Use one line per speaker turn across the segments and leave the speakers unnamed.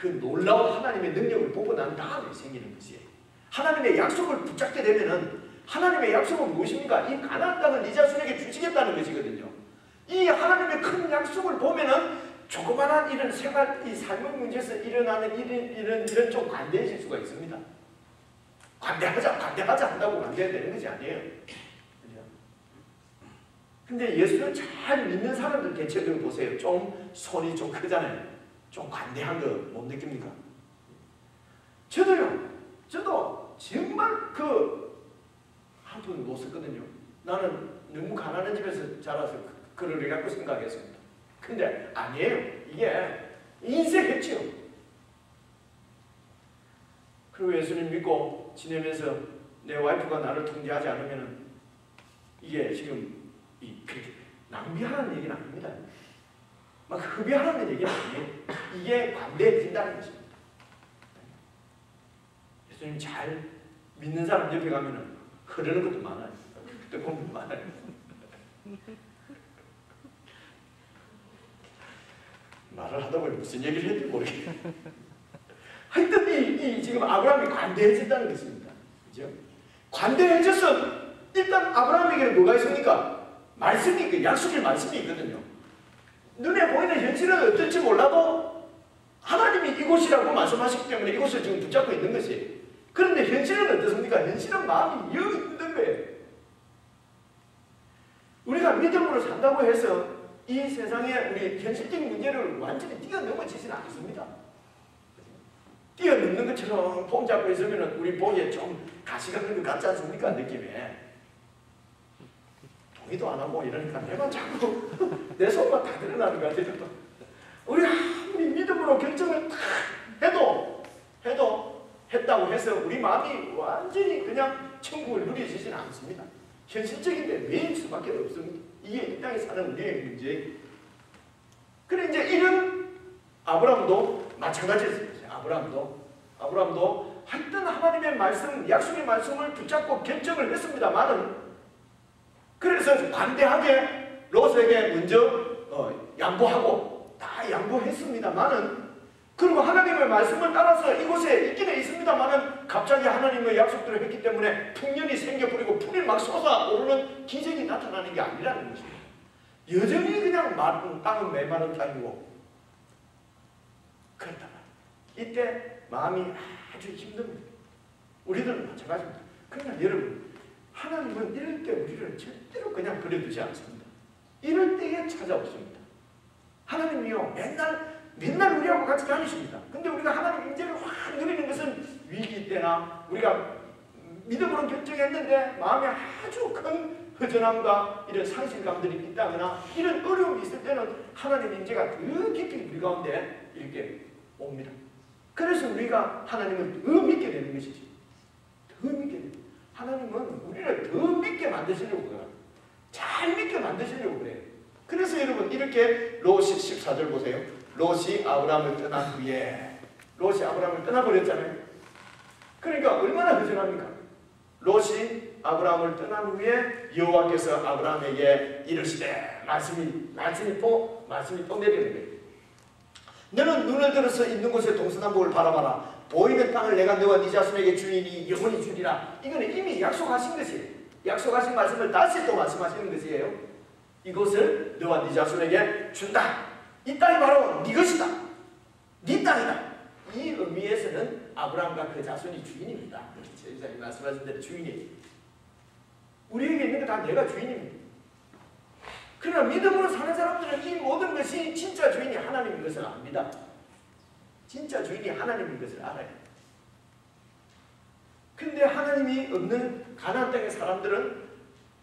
그 놀라운 하나님의 능력을 보고 난 다음에 생기는 것이에요. 하나님의 약속을 붙잡게 되면은 하나님의 약속은 무엇입니까? 이 가나안 땅을 네 자손에게 주시겠다는 것이거든요. 이 하나님의 큰 약속을 보면은 조그만한 이런 생활, 이 삶의 문제에서 일어나는 이런 좀 관대해질 수가 있습니다. 관대하자 한다고 관대해야 되는 것이 아니에요. 근데 예수를 잘 믿는 사람들 대체들 보세요. 좀 손이 좀 크잖아요. 좀 관대한 거 못 느낍니까? 저도 정말 한 푼 못 썼거든요. 나는 너무 가난한 집에서 자라서 그를 갖고 생각했습니다. 근데 아니에요. 이게 인생했지요. 그리고 예수님 믿고 지내면서 내 와이프가 나를 통제하지 않으면 이게 지금 그렇게 낭비하는 얘기는 아닙니다. 막 흡입하는 얘기는 아니에요. 이게 관대해진다는 것입니다. 예수님 잘 믿는 사람 옆에 가면은 흐르는 것도 많아요. 그때 보면 많아요. 말을 하다 보니 무슨 얘기를 했는지 모르겠어요. 하여튼 지금 아브라함이 관대해진다는 것입니다. 그죠? 관대해져서 일단 아브라함에게는 뭐가 있습니까? 말씀이, 약속의 말씀이 있거든요. 눈에 보이는 현실은 어떨지 몰라도 하나님이 이곳이라고 말씀하시기 때문에 이곳을 지금 붙잡고 있는 것이에요. 그런데 현실은 어떻습니까? 현실은 마음이 여기 있는 거예요. 우리가 믿음으로 산다고 해서 이 세상에 우리 현실적인 문제를 완전히 뛰어넘어지지는 않습니다. 뛰어넘는 것처럼 폼 잡고 있으면 우리 복에 좀 가시가 큰 것 같지 않습니까? 느낌에. 동의도 안 하고 이러니까 내가 자꾸 내 손만 다 드러나는 것 같아요. 우리가 아무리 믿음으로 결정을 다 해도 했다고 해서 우리 마음이 완전히 그냥 천국을 누려지지는 않습니다. 현실적인데 매일 수밖에 없습니다. 이게 이 땅에 사는 우리의 문제. 그래 이제 이런 아브라함도 마찬가지였어요. 아브라함도 하여튼 하나님의 말씀, 약속의 말씀을 붙잡고 결정을 했습니다만은 그래서 관대하게 롯에게 먼저 양보하고 다 양보했습니다만은 그리고 하나님의 말씀을 따라서 이곳에 있기는 있습니다만은 갑자기 하나님의 약속들을 했기 때문에 풍년이 생겨버리고 풀이 막 솟아오르는 기적이 나타나는 게 아니라는 것입니다. 여전히 그냥 땅은 메마른 땅이고 그렇단 말이에요. 이때 마음이 아주 힘듭니다. 우리들은 마찬가지입니다. 그러나 여러분 하나님은 이럴 때 우리를 절대로 그냥 버려두지 않습니다. 이럴 때에 찾아오십니다. 하나님이요 맨날 우리하고 같이 다니십니다. 근데 우리가 하나님 임재를 확 누리는 것은 위기 때나 우리가 믿음으로 결정했는데 마음에 아주 큰 허전함과 이런 상실감들이 있다거나 이런 어려움이 있을 때는 하나님 임재가 더 깊이 우리 가운데 이렇게 옵니다. 그래서 우리가 하나님을 더 믿게 되는 것이지. 더 믿게 됩니다. 하나님은 우리를 더 믿게 만드시려고 그래요. 잘 믿게 만드시려고 그래요. 그래서 여러분 이렇게 롯이 14절 보세요. 롯이 아브라함을 떠난 후에 롯이 아브라함을 떠나버렸잖아요. 그러니까 얼마나 허전합니까? 롯이 아브라함을 떠난 후에 여호와께서 아브라함에게 이르시되 말씀이 또 내리는 거예요. 너는 눈을 들어서 있는 곳에 동서남북을 바라봐라. 보이는 땅을 내가 너와 네 자손에게 주이니 영원히 주리라. 이거는 이미 약속하신 것이에요. 약속하신 말씀을 다시 또 말씀하시는 것이에요. 이곳을 너와 네 자손에게 준다. 이 땅이 바로 네 것이다. 네 땅이다. 이 의미에서는 아브라함과 그 자손이 주인입니다. 제사장이 말씀하신 대로 주인이에요. 우리에게 있는 거 다 내가 주인입니다. 그러나 믿음으로 사는 사람들은 이 모든 것이 진짜 주인이 하나님인 것을 압니다. 진짜 주인이 하나님인 것을 알아요. 근데 하나님이 없는 가나안 땅의 사람들은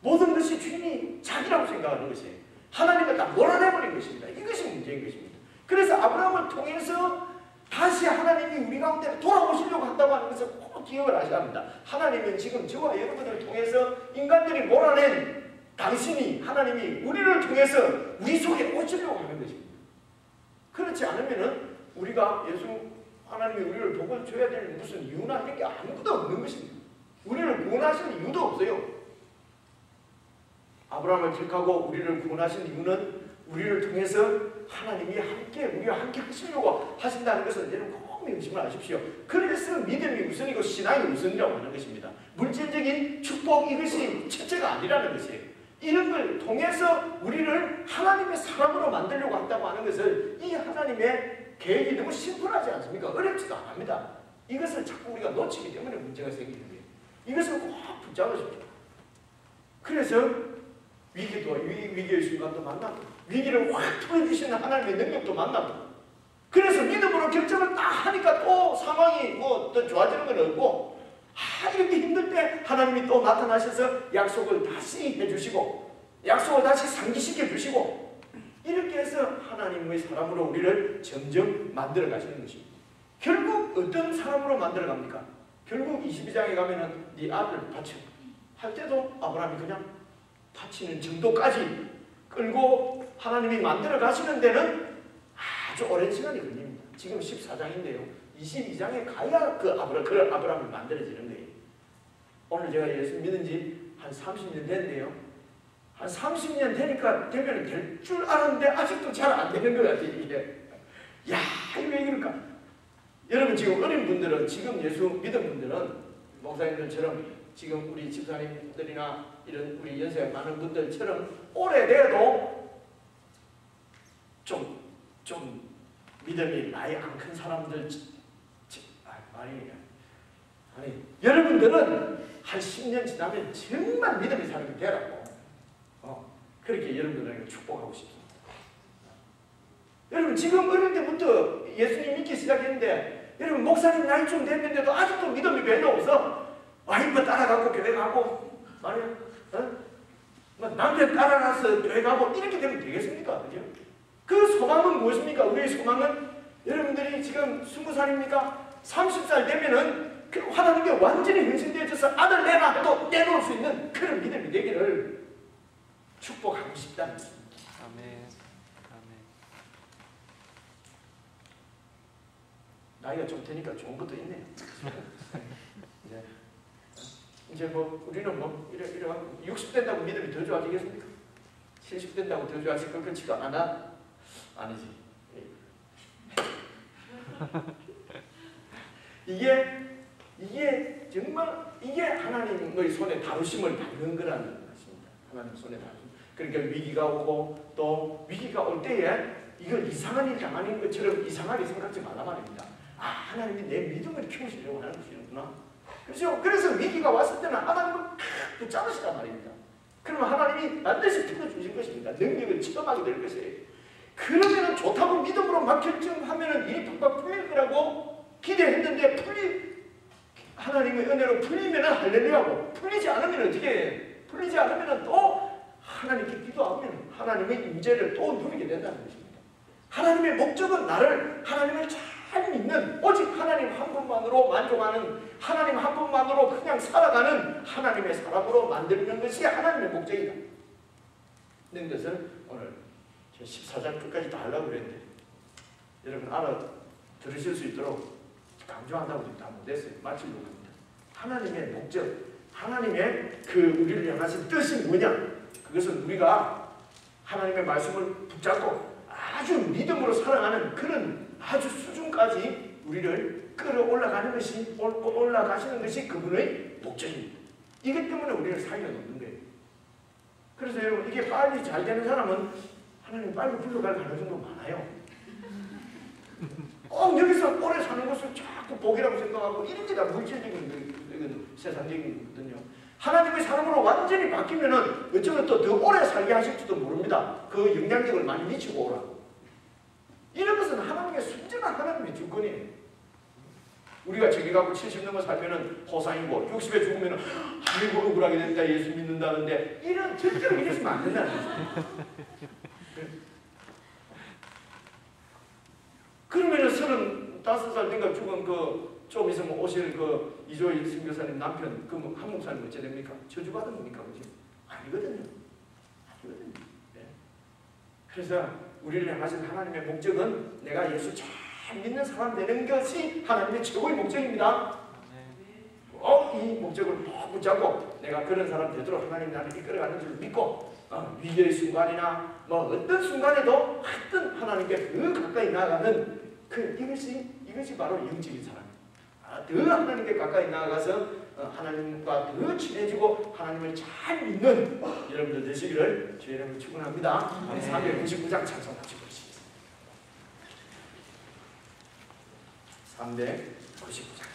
모든 것이 주인이 자기라고 생각하는 것이에요. 하나님을 다 몰아내버린 것입니다. 이것이 문제인 것입니다. 그래서 아브라함을 통해서 다시 하나님이 우리 가운데 돌아오시려고 한다고 하는 것을 꼭 기억을 하셔야 합니다. 하나님은 지금 저와 여러분들을 통해서 인간들이 몰아낸 당신이 하나님이 우리를 통해서 우리 속에 오시려고 하는 것입니다. 그렇지 않으면은 우리가 하나님이 우리를 복을 줘야 될 무슨 이유나 이런 게 아무것도 없는 것입니다. 우리를 구원하신 이유도 없어요. 아브라함을 택하고 우리를 구원하신 이유는 우리를 통해서 하나님이 함께 우리와 함께 하시려고 하신다는 것을 여러분 꼭 명심을 하십시오. 그래서 믿음이 우선이고 신앙이 우선이라고 하는 것입니다. 물질적인 축복 이것이 첫째가 아니라는 것이에요. 이런 걸 통해서 우리를 하나님의 사람으로 만들려고 한다고 하는 것을 이 하나님의 계획이 너무 심플하지 않습니까? 어렵지도 않습니다. 이것을 자꾸 우리가 놓치기 때문에 문제가 생기는 거예요. 이것을 꼭 붙잡으십시오. 그래서 위기의 순간도 만나고 위기를 확 풀어주시는 하나님의 능력도 만나고 그래서 믿음으로 결정을 딱 하니까 또 상황이 뭐 더 좋아지는 건 없고 이렇게 힘들 때 하나님이 또 나타나셔서 약속을 다시 해주시고 약속을 다시 상기시켜 주시고 이렇게 해서 하나님의 사람으로 우리를 점점 만들어 가시는 것입니다. 결국 어떤 사람으로 만들어 갑니까? 결국 22장에 가면은 네 아들 바쳐 할 때도 아브라함이 그냥 바치는 정도까지 끌고 하나님이 만들어 가시는 데는 아주 오랜 시간이 걸립니다. 지금 14장인데요. 22장에 가야 그 아브라함이 만들어지는 거예요. 오늘 제가 예수 믿은 지 한 30년 됐는데요. 한 30년 되면 될 줄 알았는데 아직도 잘 안 되는 것 같아요. 이게. 야, 이게 왜 그럴까? 여러분 지금 어린 분들은 지금 예수 믿은 분들은 목사님들처럼 지금 우리 집사님들이나 이런 우리 연세가 많은 분들처럼 오래돼도 좀 믿음이 나이 안 큰 사람들 아니 여러분들은 한 10년 지나면 정말 믿음의 사람이 되라고 그렇게 여러분들에게 축복하고 싶습니다. 여러분 지금 어릴 때부터 예수님 믿기 시작했는데 여러분 목사님 나이 좀 됐는데도 아직도 믿음이 별로 없어. 와이프 따라가고 교회 가고 말이야 남편 따라가서 교회 가고 이렇게 되면 되겠습니까? 그죠? 그 소망은 무엇입니까? 우리의 소망은 여러분들이 지금 20살입니까? 30살 되면은 그 하나님께 완전히 헌신되어져서 아들 내놔 해도 내놓을 수 있는 그런 믿음이 되기를 축복하고 싶다는 것입니다.
아멘.
나이가 좀 되니까 좋은 것도 있네요. 이제 뭐 우리는 뭐 이래 60 된다고 믿음이 더 좋아지겠습니까? 70 된다고 더 좋아질 것 같지가 않아? 아니지. 이게 정말 이게 하나님의 손에 다루심을 받는 거라는 것입니다. 하나님 손에 다루심. 그러니까 위기가 오고 또 위기가 올 때에 이걸 이상한 일 당하는 것처럼 이상하게 생각하지 말라 말입니다. 하나님이 내 믿음을 키우시려고 하는 것이구나. 그렇죠? 그래서 위기가 왔을 때는 하나님을 붙잡으시란 말입니다. 그러면 하나님이 반드시 풀어주실 것입니다. 능력을 체험하게 될 것이에요. 그러면은 좋다고 믿음으로 막 결정하면은 일이 팍팍 풀릴 거라고 기대했는데 하나님의 은혜로 풀리면은 할렐루야고 풀리지 않으면 어떻게 해? 풀리지 않으면은 또 하나님께 기도하면 하나님의 임재를 또 누리게 된다는 것입니다. 하나님의 목적은 나를 하나님을 잘 믿는 오직 하나님 한 분만으로 만족하는 하나님 한 분만으로 그냥 살아가는 하나님의 사람으로 만드는 것이 하나님의 목적이다. 이런 것을 오늘 14장 끝까지 다 하려고 그랬는데 여러분 알아들으실 수 있도록 강조한다고 다 못했어요. 마치려고 합니다. 하나님의 목적, 하나님의 그 우리를 향하신 뜻이 뭐냐? 그것은 우리가 하나님의 말씀을 붙잡고 아주 믿음으로 살아가는 그런 아주 수준까지 우리를 끌어올라가는 것이 올라가시는 것이 그분의 목적입니다. 이것 때문에 우리를 살려놓는 거예요. 그래서 여러분 이게 빨리 잘 되는 사람은 하나님 빨리 불러갈 가능성도 많아요. 여기서 오래 사는 것을 자꾸 복이라고 생각하고 이런 게 다 물질적인 세상적인 거거든요. 하나님의 사람으로 완전히 바뀌면은 어쩌면 또 더 오래 살게 하실지도 모릅니다. 그 영향력을 많이 미치고 오라고. 이런 것은 하나님의 순전한 하나님의 주권이에요. 우리가 저기 가고 70 넘어 살면은 호상이고 60에 죽으면은 아이고 억울하게 됐다 예수 믿는다는데 이런 절대로 이랬으면 안 된다는 거죠. 그러면은 35살 된가 죽은 좀 있으면 오실 이조일 선교사님 남편 한 목사님 어째 됩니까? 저주받은 겁니까? 그지? 아니거든요. 네. 그래서 우리를 향하신 하나님의 목적은 내가 예수 잘 믿는 사람 되는 것이 하나님의 최고의 목적입니다. 이 목적을 꼭 붙잡고 내가 그런 사람 되도록 하나님이 나를 이끌어가는 줄 믿고 위기의 순간이나 뭐 어떤 순간에도 하여튼 하나님께 더 가까이 나아가는 이것이 바로 영적인 사람입니다. 더 하나님께 가까이 나아가서 하나님과 더 친해지고 하나님을 잘 믿는 여러분들 되시기를 주의 이름으로 축원합니다. 399장 찬송하시고 계십니다. 399장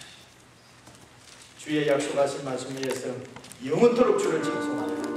주의 약속하신 말씀 위에서 영원토록 주를 찬송합니다.